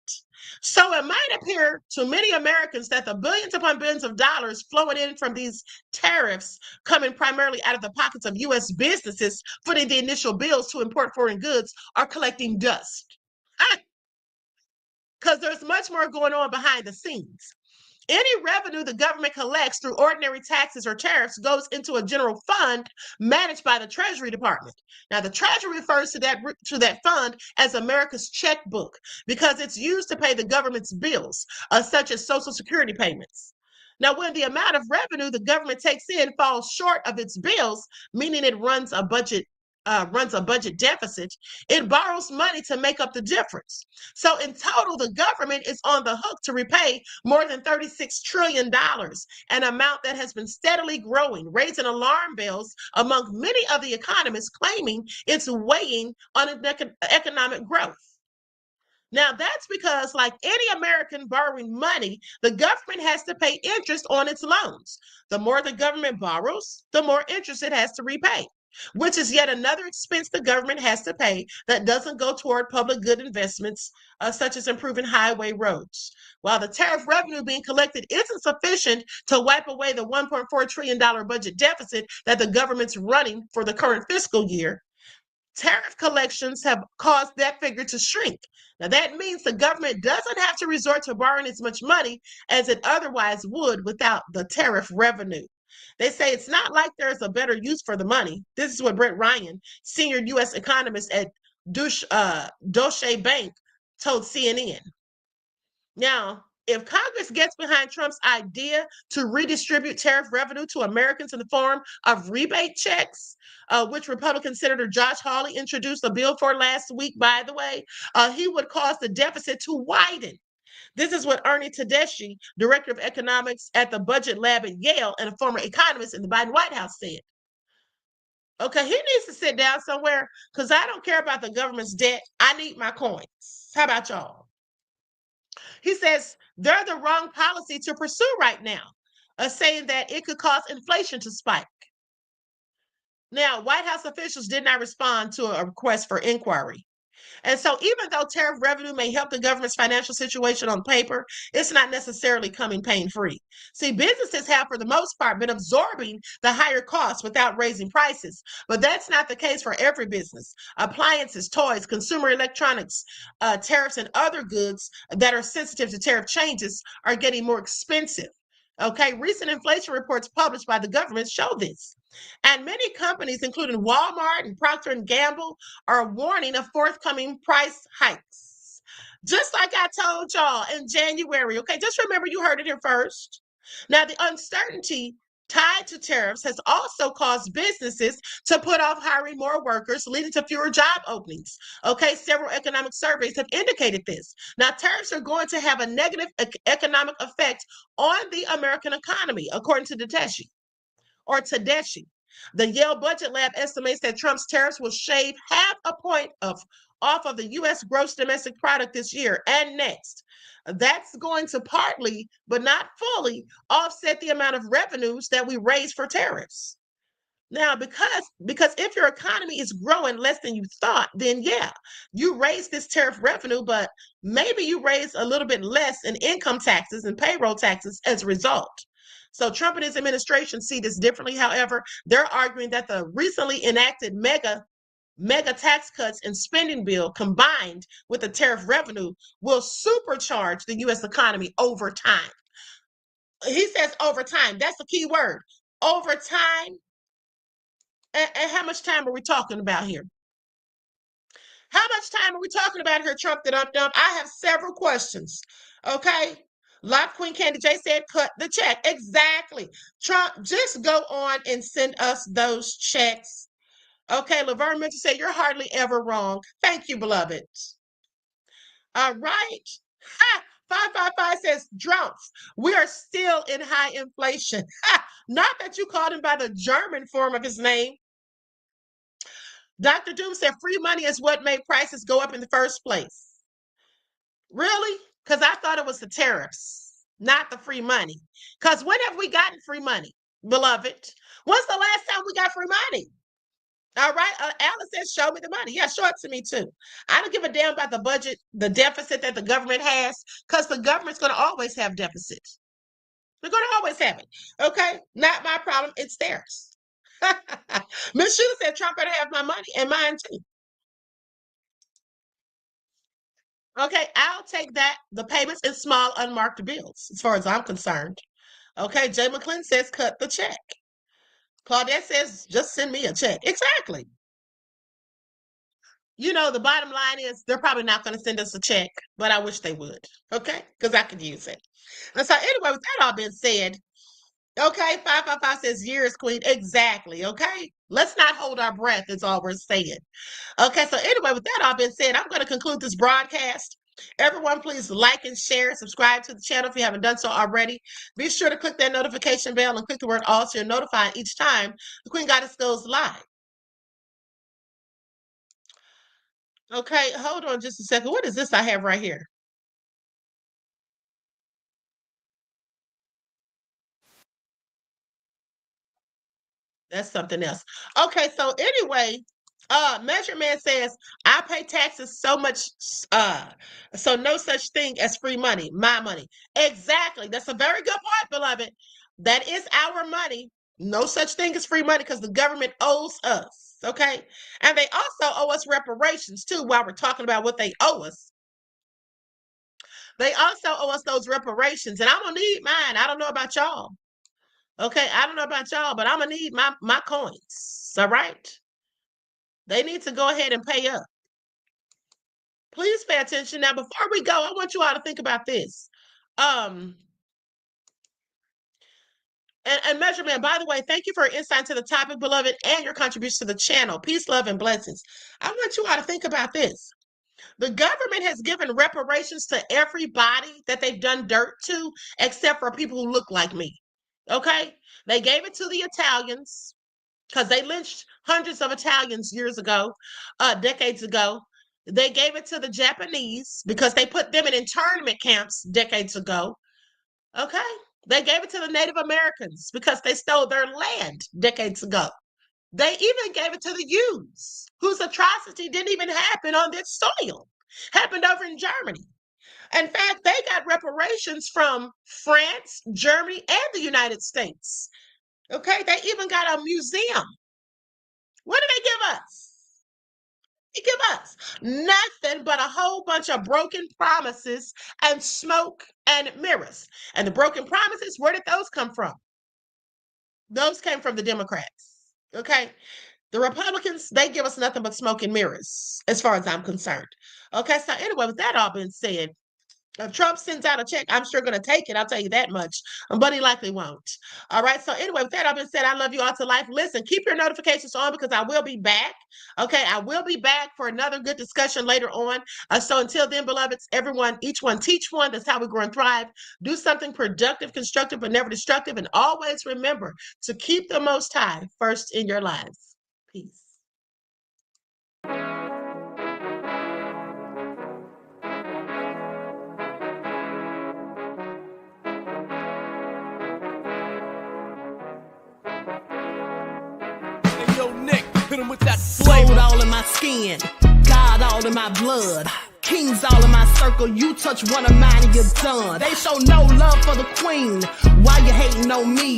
So it might appear to many Americans that the billions upon billions of dollars flowing in from these tariffs, coming primarily out of the pockets of U.S. businesses footing the initial bills to import foreign goods, are collecting dust. Because there's much more going on behind the scenes. Any revenue the government collects through ordinary taxes or tariffs goes into a general fund managed by the Treasury Department. Now, the Treasury refers to that fund as America's checkbook because it's used to pay the government's bills, such as Social Security payments. Now, when the amount of revenue the government takes in falls short of its bills, meaning it runs a budget deficit, it borrows money to make up the difference. So in total, the government is on the hook to repay more than $36 trillion, an amount that has been steadily growing, raising alarm bells among many of the economists, claiming it's weighing on economic growth. Now, that's because, like any American borrowing money, the government has to pay interest on its loans. The more the government borrows, the more interest it has to repay, which is yet another expense the government has to pay that doesn't go toward public good investments, such as improving highway roads. While the tariff revenue being collected isn't sufficient to wipe away the $1.4 trillion budget deficit that the government's running for the current fiscal year, tariff collections have caused that figure to shrink. Now, that means the government doesn't have to resort to borrowing as much money as it otherwise would without the tariff revenue. They say it's not like there's a better use for the money. This is what Brent Ryan, senior U.S. economist at Deutsche Bank, told CNN. Now, if Congress gets behind Trump's idea to redistribute tariff revenue to Americans in the form of rebate checks, which Republican Senator Josh Hawley introduced a bill for last week, by the way, he would cause the deficit to widen. This is what Ernie Tedeschi, director of economics at the Budget Lab at Yale and a former economist in the Biden White House, said. Okay, he needs to sit down somewhere because I don't care about the government's debt. I need my coins. How about y'all? He says they're the wrong policy to pursue right now, saying that it could cause inflation to spike. Now, White House officials did not respond to a request for inquiry. And so even though tariff revenue may help the government's financial situation on paper, it's not necessarily coming pain-free. See, businesses have, for the most part, been absorbing the higher costs without raising prices. But that's not the case for every business. Appliances, toys, consumer electronics, tariffs, and other goods that are sensitive to tariff changes are getting more expensive. Okay, recent inflation reports published by the government show this. And many companies, including Walmart and Procter & Gamble, are warning of forthcoming price hikes. Just like I told y'all in January, okay? Just remember you heard it here first. Now, the uncertainty tied to tariffs has also caused businesses to put off hiring more workers, leading to fewer job openings. Okay, several economic surveys have indicated this. Now, tariffs are going to have a negative economic effect on the American economy, according to Tedeschi. The Yale Budget Lab estimates that Trump's tariffs will shave half a point off of the U.S. gross domestic product this year and next. That's going to partly, but not fully, offset the amount of revenues that we raise for tariffs. Now, because if your economy is growing less than you thought, then yeah, you raise this tariff revenue, but maybe you raise a little bit less in income taxes and payroll taxes as a result. So Trump and his administration see this differently. However, they're arguing that the recently enacted mega tax cuts and spending bill combined with the tariff revenue will supercharge the U.S. economy over time. He says over time. That's the key word. Over time. And how much time are we talking about here? How much time are we talking about here, Trump? I have several questions. Okay. Live Queen Candy J said, cut the check. Exactly. Trump, just go on and send us those checks. Okay. Laverne Mitchell said, you're hardly ever wrong. Thank you, beloved. All right. Ha! 555 says, drunks, we are still in high inflation. Ha! Not that you called him by the German form of his name. Dr. Doom said free money is what made prices go up in the first place. Really? Because I thought it was the tariffs, not the free money. Because when have we gotten free money, beloved? When's the last time we got free money? All right. Alice says, show me the money. Yeah, show it to me too. I don't give a damn about the budget, the deficit that the government has, because the government's going to always have deficits. They're going to always have it. Okay. Not my problem. It's theirs. Miss Sheila said Trump better have my money and mine too. Okay, I'll take that. The payments in small unmarked bills, as far as I'm concerned. Okay, Jay McClin says cut the check. Claudette says just send me a check. Exactly. You know, the bottom line is they're probably not going to send us a check, but I wish they would. Okay, because I could use it. And so anyway, with that all being said, okay, 555 says years, Queen. Exactly. Okay. Let's not hold our breath, is all we're saying. Okay, so anyway, with that all being said, I'm going to conclude this broadcast. Everyone, please like and share, subscribe to the channel if you haven't done so already. Be sure to click that notification bell and click the word all so you're notified each time the Queen Goddess goes live. Okay, hold on just a second. What is this I have right here? That's something else. Okay, so anyway, Measure Man says, I pay taxes so much, so no such thing as free money, my money. Exactly. That's a very good point, beloved. That is our money. No such thing as free money because the government owes us. Okay. And they also owe us reparations too, while we're talking about what they owe us. They also owe us those reparations, and I'm gonna need mine. I don't know about y'all. Okay, I don't know about y'all, but I'm gonna need my coins. All right. They need to go ahead and pay up. Please pay attention. Now, before we go, I want you all to think about this. And Measure Man, by the way, thank you for your insight to the topic, beloved, and your contribution to the channel. Peace, love, and blessings. I want you all to think about this. The government has given reparations to everybody that they've done dirt to, except for people who look like me. Okay? They gave it to the Italians because they lynched hundreds of Italians years ago, decades ago. They gave it to the Japanese because they put them in internment camps decades ago. Okay? They gave it to the Native Americans because they stole their land decades ago. They even gave it to the Jews, whose atrocity didn't even happen on this soil. Happened over in Germany. In fact, they got reparations from France, Germany, and the United States. Okay, they even got a museum. What did they give us? They give us nothing but a whole bunch of broken promises and smoke and mirrors. And the broken promises, where did those come from? Those came from the Democrats. Okay. The Republicans, they give us nothing but smoke and mirrors, as far as I'm concerned. Okay, so anyway, with that all being said, if Trump sends out a check, I'm sure going to take it. I'll tell you that much, but he likely won't. All right. So anyway, with that all being said, I love you all to life. Listen, keep your notifications on because I will be back. Okay. I will be back for another good discussion later on. So until then, beloveds, everyone, each one teach one. That's how we grow and thrive. Do something productive, constructive, but never destructive. And always remember to keep the Most High first in your lives. Peace. With that gold all in my skin, God all in my blood, kings all in my circle. You touch one of mine and you're done. They show no love for the queen. Why you hating on me?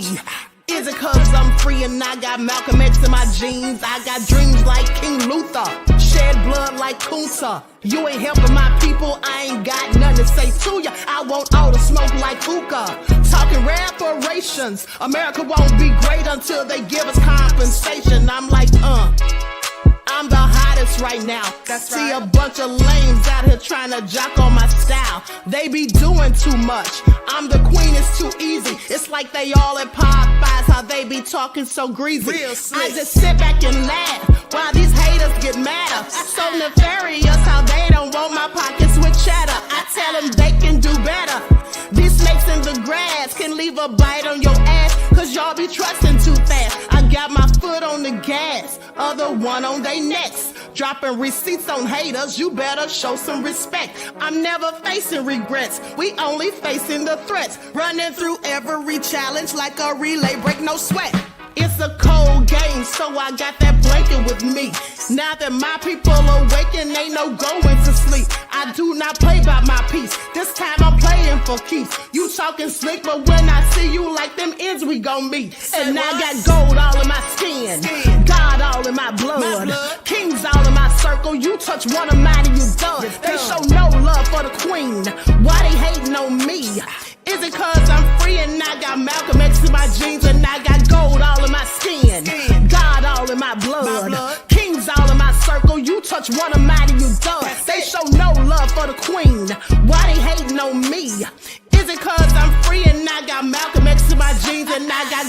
Is it cause I'm free and I got Malcolm X in my jeans? I got dreams like King Luther, shed blood like like Kunta. You ain't helping my people, I ain't got nothing to say to ya. I want all the smoke like hookah. Talking reparations, America won't be great until they give us compensation. I'm like, I'm the hottest right now. See a bunch of lames out here trying to jock on my style. They be doing too much. I'm the queen, it's too easy. It's like they all at Popeyes, how they be talking so greasy. I just sit back and laugh while these haters get madder. So nefarious how they don't want my pockets with cheddar. I tell them they can do better. These snakes in the grass can leave a bite on your ass, cause y'all be trusting too fast. I got my foot on the gas, other one on they necks. Dropping receipts on haters, you better show some respect. I'm never facing regrets, we only facing the threats. Running through every challenge like a relay, break no sweat. It's a cold game, so I got that blanket with me. Now that my people awaken, ain't no going to sleep. I do not play by my piece, this time I'm playing for keeps. You talking slick, but when I see you like them ends, we gon' meet. And I got gold all in my skin, God all in my blood, kings all in my circle. You touch one of mine and you done. They show no love for the queen, why they hating on me? Is it cause I'm free and I got Malcolm X in my jeans and I got gold all in my skin, God all in my blood, kings all in my circle. You touch one of mine and you done. They show no love for the queen, why they hating on me? Is it cause I'm free and I got Malcolm X in my jeans and I got